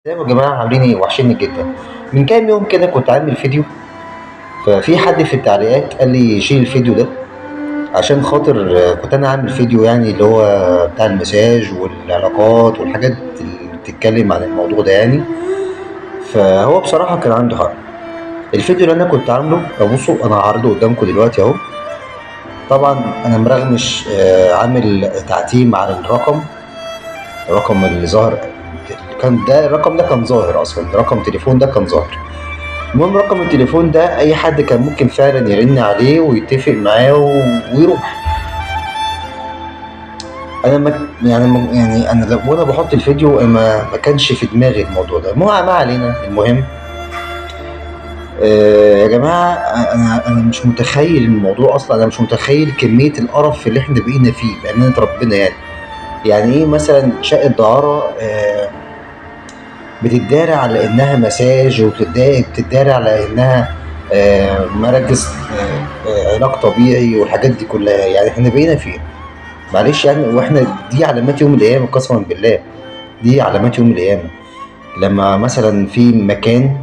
ازيكم يا جماعة عاملين ايه؟ وحشني جدا. من كام يوم كده كنت عامل فيديو، ففي حد في التعليقات قال لي شيل الفيديو ده عشان خاطر كنت انا عامل فيديو يعني اللي هو بتاع المساج والعلاقات والحاجات اللي بتتكلم عن الموضوع ده يعني. فهو بصراحة كان عنده حق. الفيديو اللي انا كنت عامله ابصوا انا هعرضه قدامكم دلوقتي اهو. طبعا انا مرغمش عامل تعتيم على الرقم اللي ظهر. كان ده الرقم ده كان ظاهر اصلا، رقم تليفون ده كان ظاهر. المهم رقم التليفون ده اي حد كان ممكن فعلا يرن عليه ويتفق معاه ويروح. انا يعني انا وانا بحط الفيديو ما كانش في دماغي الموضوع ده، ما علينا. المهم يا جماعه، انا مش متخيل الموضوع اصلا، انا مش متخيل كميه القرف اللي احنا بقينا فيه بامانه ربنا يعني ايه مثلا شقه دعاره بتداري على انها مساج، وبتداري على انها مراكز علاج طبيعي والحاجات دي كلها. يعني احنا بقينا فين؟ معلش يعني، واحنا دي علامات يوم القيامة قسما بالله. دي علامات يوم القيامة لما مثلا في مكان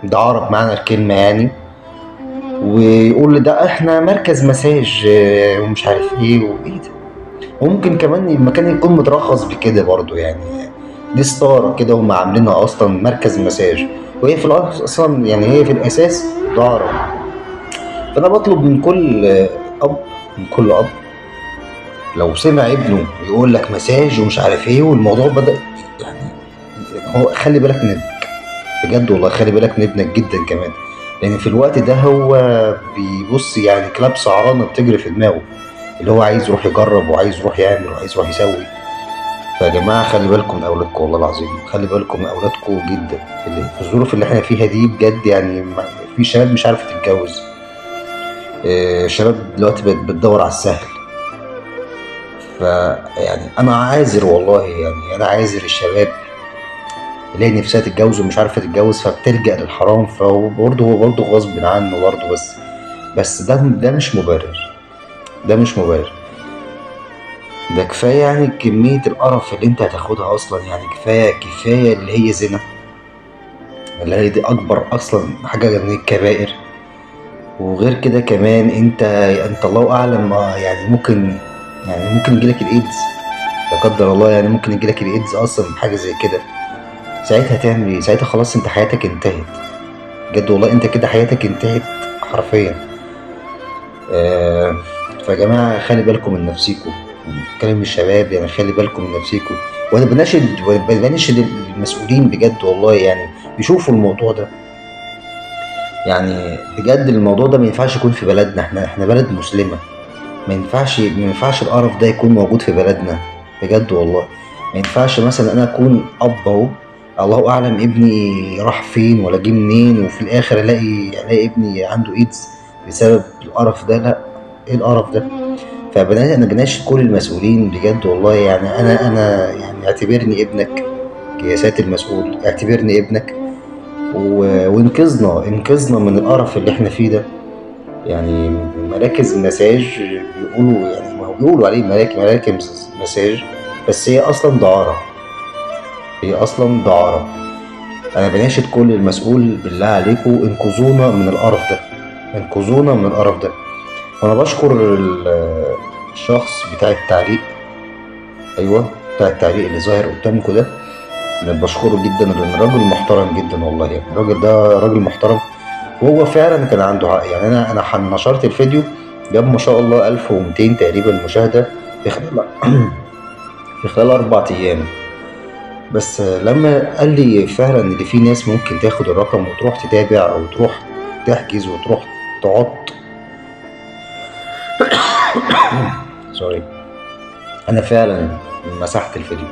دعارة بمعنى الكلمة يعني، ويقول ده احنا مركز مساج ومش عارف ايه وايه ده. وممكن كمان المكان يكون مترخص بكده برضو يعني. دي ستارة كده هم عاملينها أصلا مركز مساج، وهي في الأصل أصلا يعني هي في الأساس دارة. فأنا بطلب من كل أب لو سمع ابنه يقول لك مساج ومش عارف إيه والموضوع بدأ يعني، هو خلي بالك من ابنك بجد والله، خلي بالك من ابنك جدا كمان. لأن في الوقت ده هو بيبص يعني كلاب سعرانة بتجري في دماغه، اللي هو عايز يروح يجرب وعايز يروح يعمل وعايز يروح يسوي. فيا جماعة خلي بالكم من أولادكم، والله العظيم خلي بالكم من أولادكم جدا في الظروف اللي احنا فيها دي بجد يعني. في شباب مش عارفة تتجوز، شباب دلوقتي بتدور على السهل. فيعني أنا عاذر والله، يعني أنا عاذر الشباب اللي هي نفسها تتجوز ومش عارفة تتجوز فبتلجأ للحرام. هو برضه غصب عنه برضه، بس ده مش مبرر. ده مش مبرر. ده كفاية يعني كمية القرف اللي انت هتاخدها اصلا، يعني كفاية اللي هي زنا، اللي هي دي اكبر اصلا حاجة من الكبائر. وغير كده كمان انت الله اعلم يعني ممكن يجيلك الايدز لا قدر الله. يعني ممكن يجيلك الايدز اصلا حاجة زي كده. ساعتها تعمل ايه؟ ساعتها خلاص انت حياتك انتهت بجد والله، انت كده حياتك انتهت حرفيا. آه فيا جماعة خلي بالكم من نفسيكم. بتكلم الشباب يعني خلي بالكم من نفسيكم. وانا بناشد المسؤولين بجد والله، يعني يشوفوا الموضوع ده. يعني بجد الموضوع ده ما ينفعش يكون في بلدنا، احنا بلد مسلمة. ما ينفعش القرف ده يكون موجود في بلدنا بجد والله. ما ينفعش مثلا انا اكون اب اهو، الله اعلم ابني راح فين ولا جه منين، وفي الاخر الاقي ابني عنده ايدز بسبب القرف ده. لا، ايه القرف ده؟ انا بناشد كل المسؤولين بجد والله. يعني انا يعني اعتبرني ابنك يا سيادة المسؤول، اعتبرني ابنك وانقذنا من القرف اللي احنا فيه ده. يعني مراكز المساج بيقولوا يعني، ما هو بيقولوا عليه مراكز مساج، بس هي اصلا دعارة. انا بناشد كل المسؤول بالله عليكم انقذونا من القرف ده، انقذونا من القرف ده. وانا بشكر الشخص بتاع التعليق، ايوه بتاع التعليق اللي ظاهر قدامكم ده. انا بشكره جدا لان راجل محترم جدا والله. يعني الراجل ده راجل محترم، وهو فعلا كان عنده حق. يعني انا نشرت الفيديو، جاب ما شاء الله 1200 تقريبا مشاهدة في خلال في خلال 4 ايام. بس لما قال لي فعلا ان في ناس ممكن تاخد الرقم وتروح تتابع او تروح تحجز وتروح تقعد، سوري، انا فعلا مسحت الفيديو.